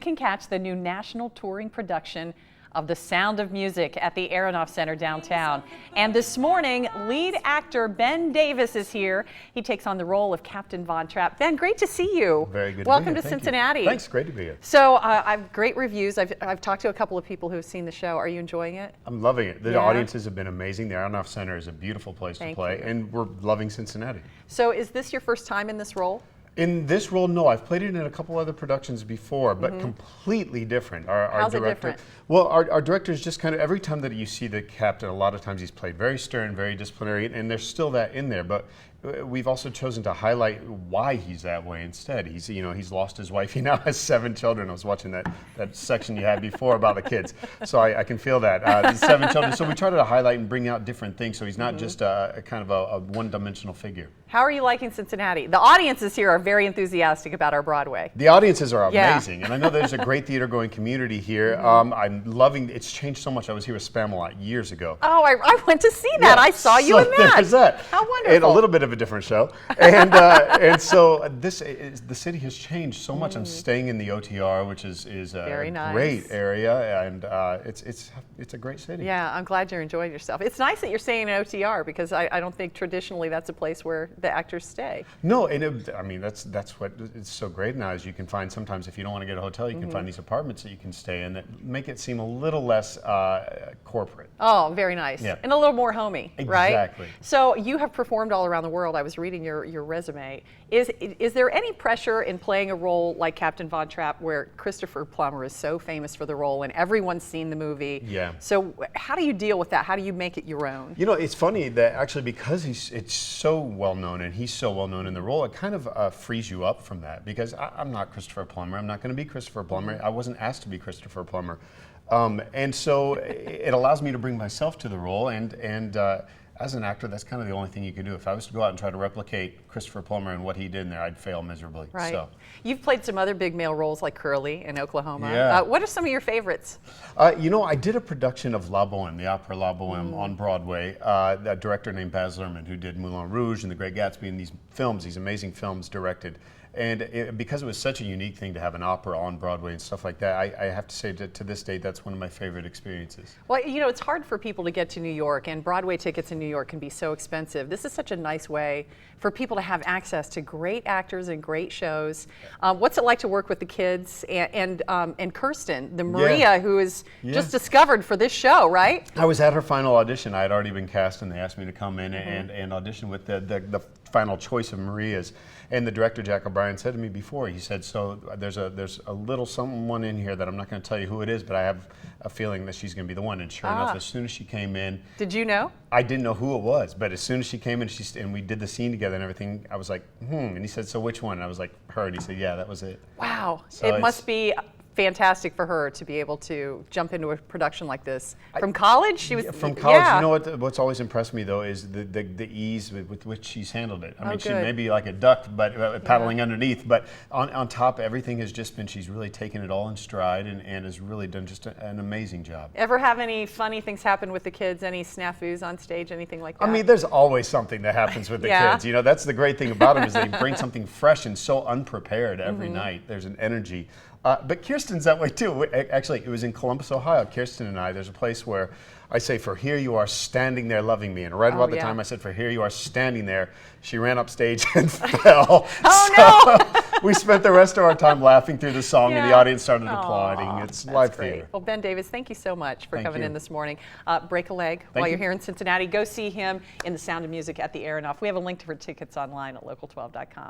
can catch the new national touring production of The Sound of Music at the Aronoff Center downtown. And this morning, lead actor Ben Davis is here. He takes on the role of Captain von Trapp. Ben, great to see you. Very good. Welcome to to Cincinnati. Thanks, great to be here. So I've great reviews. I've talked to a couple of people who have seen the show. Are you enjoying it? I'm loving it. The Yeah. audiences have been amazing. The Aronoff Center is a beautiful place to play, and we're loving Cincinnati. So is this your first time in this role? In this role, no. I've played it in a couple other productions before, but completely different. Our How's it director, different? well, our director is just kind of, every time that you see the captain, a lot of times he's played very stern, very disciplinary, and there's still that in there. But we've also chosen to highlight why he's that way instead. He's lost his wife. He now has 7 children. I was watching that section you had before about the kids, so I can feel that. 7 children. So we try to highlight and bring out different things. So he's not just a kind of a one-dimensional figure. How are you liking Cincinnati? The audiences here are very enthusiastic about our Broadway. The audiences are Yeah. amazing, and I know there's a great theater-going community here. I'm loving. It's changed so much. I was here with Spamalot years ago. Oh, I went to see that. Yeah, I saw you so in that. There's that. How wonderful. And a little bit of a different show. And so the city has changed so much. I'm staying in the OTR, which is a Very nice. great area, and it's a great city. Yeah, I'm glad you're enjoying yourself. It's nice that you're staying in OTR because I don't think traditionally that's a place where the actors stay. No, and I mean that's what is so great now is you can find sometimes if you don't want to get a hotel, you can find these apartments that you can stay in that make it seem a little less corporate. Oh, very nice. Yeah. And a little more homey, right? Exactly. So you have performed all around the world. I was reading your resume. Is there any pressure in playing a role like Captain von Trapp where Christopher Plummer is so famous for the role and everyone's seen the movie? Yeah. So how do you deal with that? How do you make it your own? You know, it's funny that actually because it's so well known and he's so well known in the role, it kind of frees you up from that because I'm not Christopher Plummer. I'm not going to be Christopher Plummer. I wasn't asked to be Christopher Plummer. And so it allows me to bring myself to the role and as an actor, that's kind of the only thing you can do. If I was to go out and try to replicate Christopher Plummer and what he did in there, I'd fail miserably. Right. So. You've played some other big male roles like Curly in Oklahoma. Yeah. What are some of your favorites? You know, I did a production of La Boheme, the opera La Boheme on Broadway. A director named Baz Luhrmann who did Moulin Rouge and The Great Gatsby and these films, these amazing films directed. And because it was such a unique thing to have an opera on Broadway and stuff like that, I have to say that to this day, that's one of my favorite experiences. Well, you know, it's hard for people to get to New York, and Broadway tickets in New York can be so expensive. This is such a nice way for people to have access to great actors and great shows. What's it like to work with the kids and Kirsten, the Maria, who is just discovered for this show, right? I was at her final audition. I had already been cast, and they asked me to come in and audition with the final choice of Maria's. And the director, Jack O'Brien, said to me before, he said, so there's a little someone in here that I'm not going to tell you who it is, but I have a feeling that she's going to be the one. And sure enough, as soon as she came in. Did you know? I didn't know who it was, but as soon as she came in and we did the scene together and everything, I was like, And he said, so which one? And I was like, her. And he said, yeah, that was it. Wow. So it must be fantastic for her to be able to jump into a production like this. From college? She was from college. You know what's always impressed me though is the ease with which she's handled it. I mean, she may be like a duck, but paddling underneath. But on top, everything has just been. She's really taken it all in stride and has really done just an amazing job. Ever have any funny things happen with the kids? Any snafus on stage? Anything like that? I mean, there's always something that happens with the kids. You know, that's the great thing about them is they bring something fresh and so unprepared every night. There's an energy. But Kirsten's that way too. Actually, it was in Columbus, Ohio. Kirsten and I, there's a place where I say, for here you are standing there loving me. And right about the time I said, for here you are standing there, she ran up stage and fell. Oh, no! We spent the rest of our time laughing through the song and the audience started applauding. It's live theater. Well, Ben Davis, thank you so much for coming in this morning. Break a leg Thank while you. you're here in Cincinnati. Go see him in The Sound of Music at the Aronoff. We have a link for tickets online at local12.com.